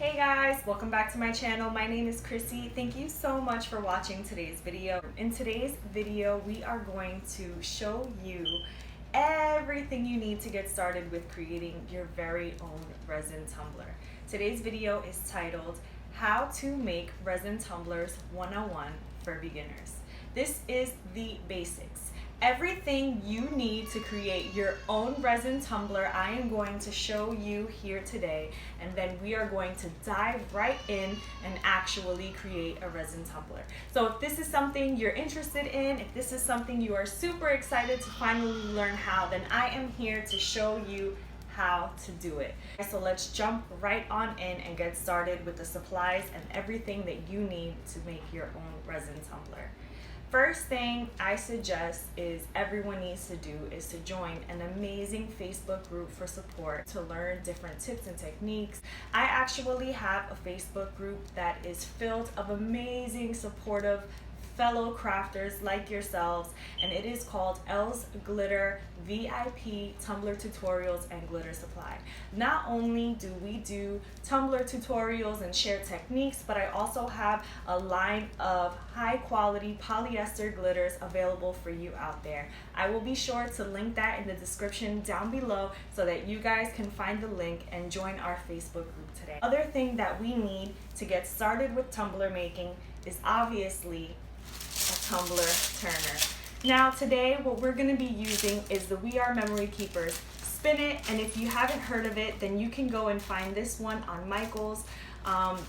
Hey guys, welcome back to my channel. My name is Chrissy. Thank you so much for watching today's video. In today's video, we are going to show you everything you need to get started with creating your very own resin tumbler. Today's video is titled, How to Make Resin Tumblers 101 for Beginners. This is the basics. Everything you need to create your own resin tumbler, I am going to show you here today, and then we are going to dive right in and actually create a resin tumbler. So if this is something you're interested in, if this is something you are super excited to finally learn how, then I am here to show you how to do it. So let's jump right on in and get started with the supplies and everything that you need to make your own resin tumbler. First thing I suggest is everyone needs to do is to join an amazing Facebook group for support to learn different tips and techniques. I actually have a Facebook group that is filled of amazing, supportive fellow crafters like yourselves, and it is called L's Glitter VIP Tumbler Tutorials and Glitter Supply. Not only do we do tumbler tutorials and share techniques, but I also have a line of high quality polyester glitters available for you out there. I will be sure to link that in the description down below so that you guys can find the link and join our Facebook group today. Other thing that we need to get started with tumbler making is obviously a tumbler turner. Now today what we're going to be using is the We Are Memory Keepers spinet, and if you haven't heard of it, then you can go and find this one on Michael's.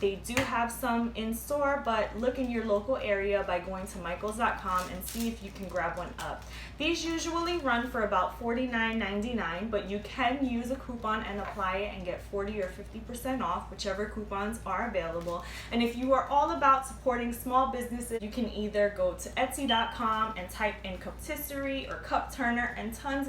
They do have some in store, but look in your local area by going to michaels.com and see if you can grab one up. These usually run for about $49.99, but you can use a coupon and apply it and get 40 or 50% off, whichever coupons are available. And if you are all about supporting small businesses, you can either go to etsy.com and type in cup-tisserie or cup turner, and tons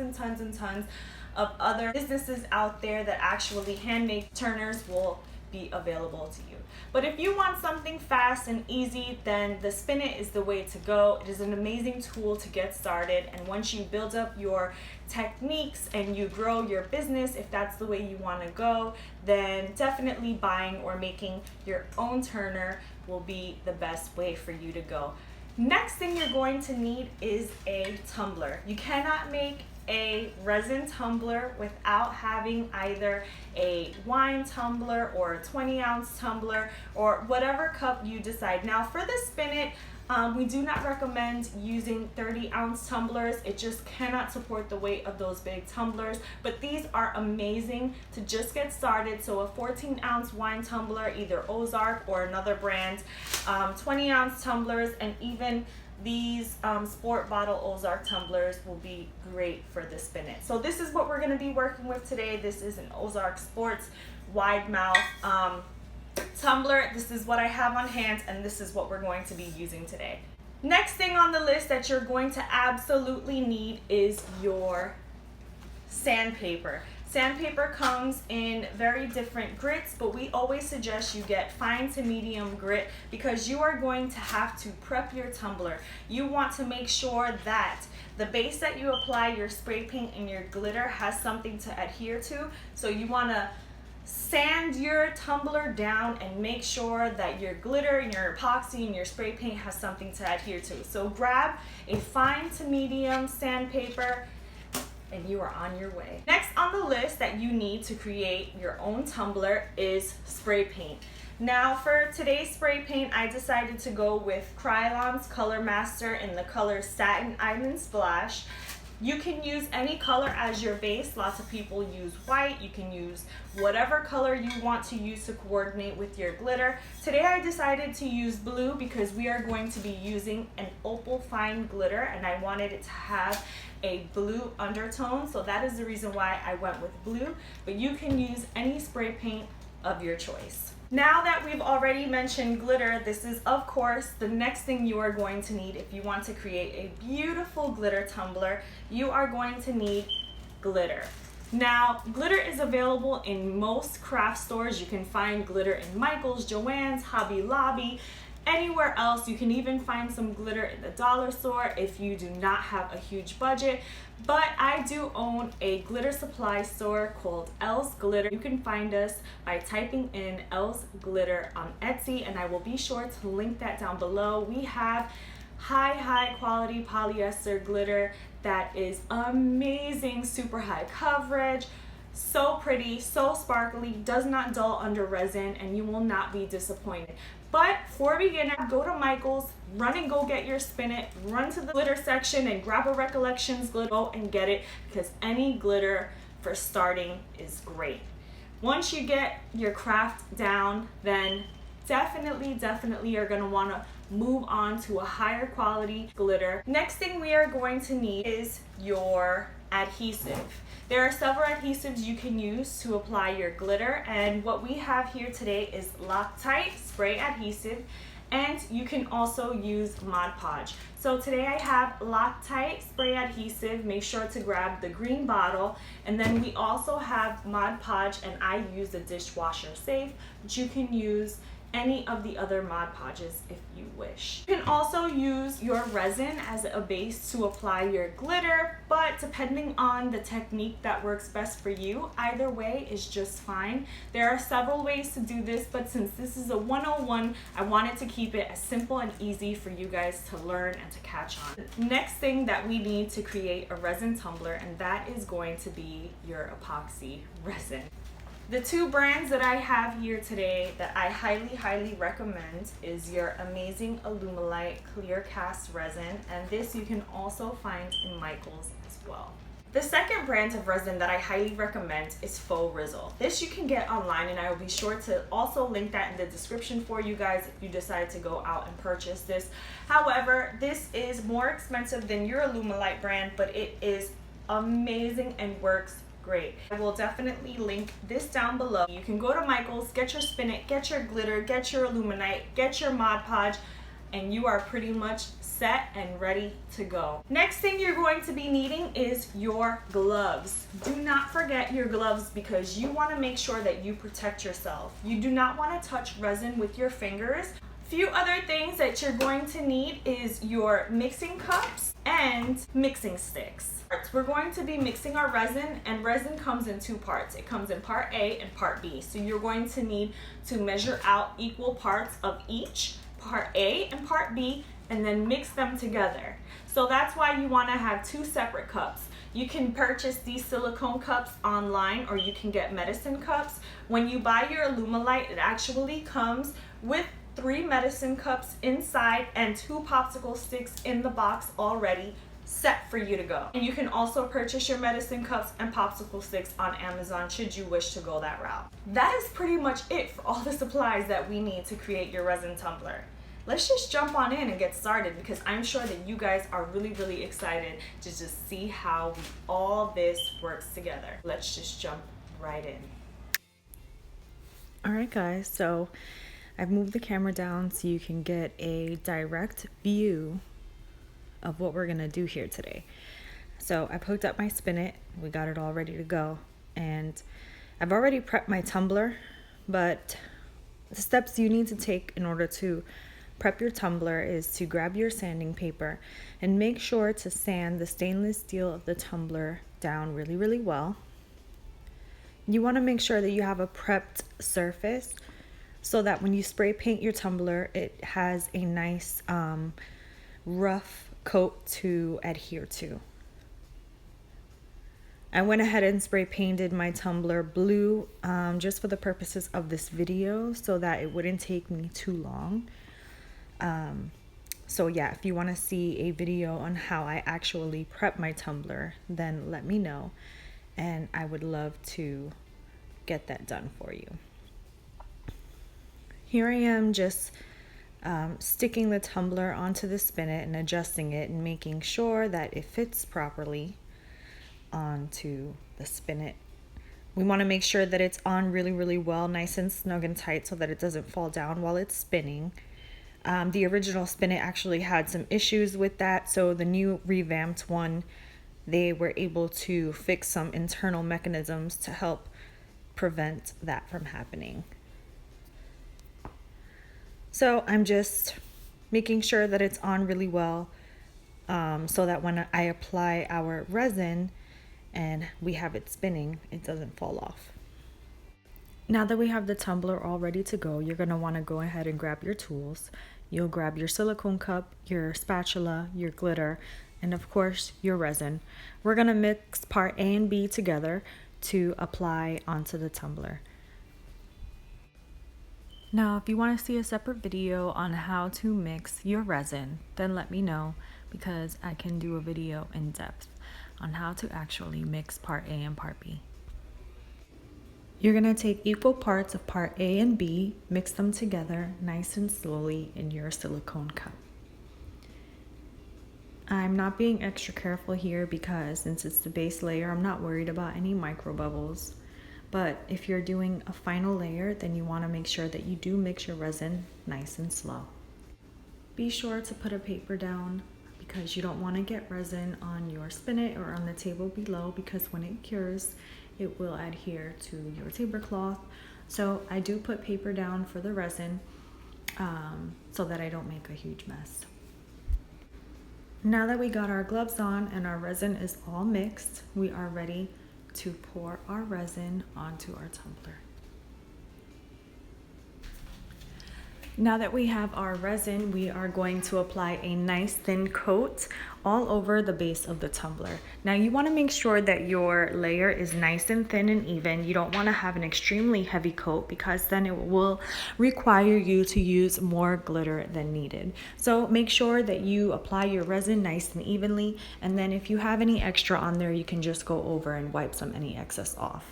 of other businesses out there that actually handmade turners will be available to you. But if you want something fast and easy, then the spinet is the way to go. It is an amazing tool to get started, and once you build up your techniques and you grow your business, if that's the way you want to go, then definitely buying or making your own turner will be the best way for you to go. Next thing you're going to need is a tumbler. You cannot make a resin tumbler without having either a wine tumbler or a 20-ounce tumbler or whatever cup you decide. Now for the spinet, we do not recommend using 30-ounce tumblers. It just cannot support the weight of those big tumblers, but these are amazing to just get started. So a 14-ounce wine tumbler, either Ozark or another brand, 20-ounce tumblers, and even these sport bottle Ozark tumblers will be great for the spinet. So this is what we're going to be working with today. This is an Ozark Sports wide mouth tumbler. This is what I have on hand, and this is what we're going to be using today. Next thing on the list that you're going to absolutely need is your sandpaper. Sandpaper comes in very different grits, but we always suggest you get fine to medium grit because you are going to have to prep your tumbler. You want to make sure that the base that you apply your spray paint and your glitter has something to adhere to. So you want to sand your tumbler down and make sure that your glitter and your epoxy and your spray paint has something to adhere to. So grab a fine to medium sandpaper and you are on your way. Next on the list that you need to create your own tumbler is spray paint. Now for today's spray paint, I decided to go with Krylon's Color Master in the color Satin Island Splash. You can use any color as your base. Lots of people use white. You can use whatever color you want to use to coordinate with your glitter. Today I decided to use blue because we are going to be using an opal fine glitter, and I wanted it to have a blue undertone, so that is the reason why I went with blue, but you can use any spray paint of your choice. Now that we've already mentioned glitter, this is of course the next thing you are going to need if you want to create a beautiful glitter tumbler. You are going to need glitter. Now, glitter is available in most craft stores. You can find glitter in Michael's, Joann's, Hobby Lobby, anywhere else. You can even find some glitter in the dollar store if you do not have a huge budget. But I do own a glitter supply store called L's Glitter. You can find us by typing in L's Glitter on Etsy, and I will be sure to link that down below. We have high quality polyester glitter that is amazing, super high coverage, so pretty, so sparkly, does not dull under resin, and you will not be disappointed. But for beginners, go to Michael's, run and go get your spinet, run to the glitter section and grab a Recollections glitter, go and get it, because any glitter for starting is great. Once you get your craft down, then definitely you're going to want to move on to a higher quality glitter. Next thing we are going to need is your adhesive. There are several adhesives you can use to apply your glitter, and what we have here today is Loctite spray adhesive, and you can also use Mod Podge. So today I have Loctite spray adhesive. Make sure to grab the green bottle, and then we also have Mod Podge, and I use the dishwasher safe, but you can use any of the other Mod Podges if you wish. You can also use your resin as a base to apply your glitter, but depending on the technique that works best for you, either way is just fine. There are several ways to do this, but since this is a 101, I wanted to keep it as simple and easy for you guys to learn and to catch on. Next thing that we need to create a resin tumbler, and that is going to be your epoxy resin. The two brands that I have here today that I highly recommend is your amazing Alumilite Clear Cast Resin, and this you can also find in Michael's as well. The second brand of resin that I highly recommend is Faux Rizzle. This you can get online, and I will be sure to also link that in the description for you guys if you decide to go out and purchase this. However, this is more expensive than your Alumilite brand, but it is amazing and works great. I will definitely link this down below. You can go to Michael's, get your spinet, get your glitter, get your Aluminite, get your Mod Podge, and you are pretty much set and ready to go. Next thing you're going to be needing is your gloves. Do not forget your gloves, because you want to make sure that you protect yourself. You do not want to touch resin with your fingers. Few other things that you're going to need is your mixing cups and mixing sticks. We're going to be mixing our resin, and resin comes in two parts. It comes in part A and part B. So you're going to need to measure out equal parts of each, part A and part B, and then mix them together. So that's why you want to have two separate cups. You can purchase these silicone cups online, or you can get medicine cups. When you buy your Alumilite, it actually comes with 3 medicine cups inside and 2 popsicle sticks in the box already set for you to go. And you can also purchase your medicine cups and popsicle sticks on Amazon should you wish to go that route. That is pretty much it for all the supplies that we need to create your resin tumbler. Let's just jump on in and get started, because I'm sure that you guys are really excited to just see how all this works together. Let's just jump right in. Alright guys, so I've moved the camera down so you can get a direct view of what we're gonna do here today. So I've hooked up my spinet, we got it all ready to go, and I've already prepped my tumbler, but the steps you need to take in order to prep your tumbler is to grab your sanding paper and make sure to sand the stainless steel of the tumbler down really well. You want to make sure that you have a prepped surface so that when you spray paint your tumbler, it has a nice rough coat to adhere to. I went ahead and spray painted my tumbler blue just for the purposes of this video so that it wouldn't take me too long. So yeah, if you want to see a video on how I actually prep my tumbler, then let me know, and I would love to get that done for you. Here I am just sticking the tumbler onto the spinet and adjusting it and making sure that it fits properly onto the spinet. We want to make sure that it's on really well, nice and snug and tight, so that it doesn't fall down while it's spinning. The original spinet actually had some issues with that, so the new revamped one, they were able to fix some internal mechanisms to help prevent that from happening. So I'm just making sure that it's on really well, so that when I apply our resin and we have it spinning, it doesn't fall off. Now that we have the tumbler all ready to go, you're going to want to go ahead and grab your tools. You'll grab your silicone cup, your spatula, your glitter, and of course your resin. We're going to mix part A and B together to apply onto the tumbler. Now, if you want to see a separate video on how to mix your resin, then let me know, because I can do a video in depth on how to actually mix part A and part B. You're going to take equal parts of part A and B, mix them together nice and slowly in your silicone cup. I'm not being extra careful here because since it's the base layer, I'm not worried about any micro bubbles. But if you're doing a final layer, then you want to make sure that you do mix your resin nice and slow. Be sure to put a paper down because you don't want to get resin on your spinet or on the table below, because when it cures, it will adhere to your tablecloth. So I do put paper down for the resin so that I don't make a huge mess. Now that we got our gloves on and our resin is all mixed, we are ready to pour our resin onto our tumbler. Now that we have our resin, we are going to apply a nice thin coat all over the base of the tumbler. Now you want to make sure that your layer is nice and thin and even. You don't want to have an extremely heavy coat because then it will require you to use more glitter than needed. So make sure that you apply your resin nice and evenly, and then if you have any extra on there, you can just go over and wipe any excess off.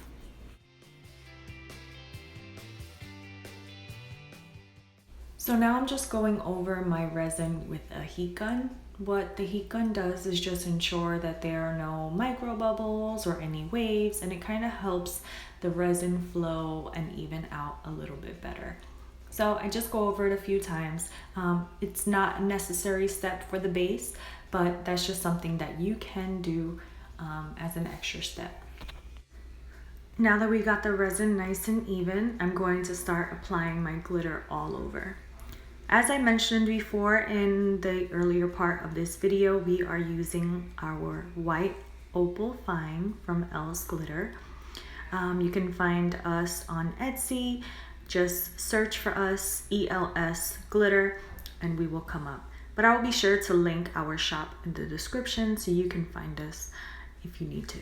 So now I'm just going over my resin with a heat gun. What the heat gun does is just ensure that there are no micro bubbles or any waves, and it kind of helps the resin flow and even out a little bit better. So I just go over it a few times. It's not a necessary step for the base, but that's just something that you can do as an extra step. Now that we got the resin nice and even, I'm going to start applying my glitter all over. As I mentioned before in the earlier part of this video, we are using our white opal fine from Elle's Glitter. You can find us on Etsy. Just search for us, ELS Glitter, and we will come up. But I will be sure to link our shop in the description so you can find us if you need to.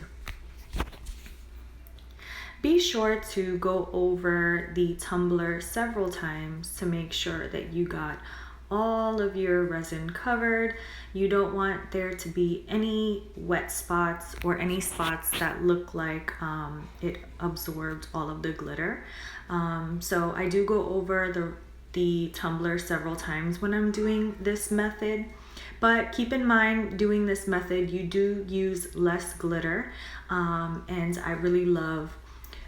Be sure to go over the tumbler several times to make sure that you got all of your resin covered. You don't want there to be any wet spots or any spots that look like it absorbed all of the glitter. So I do go over the tumbler several times when I'm doing this method. But keep in mind, doing this method, you do use less glitter, and I really love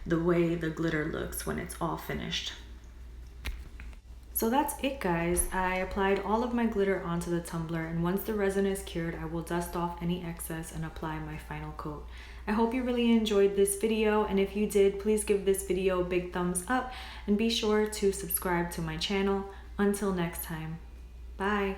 the way the glitter looks when it's all finished. So that's it, guys. I applied all of my glitter onto the tumbler, and once the resin is cured, I will dust off any excess and apply my final coat. I hope you really enjoyed this video, and if you did, please give this video a big thumbs up and be sure to subscribe to my channel. Until next time, bye.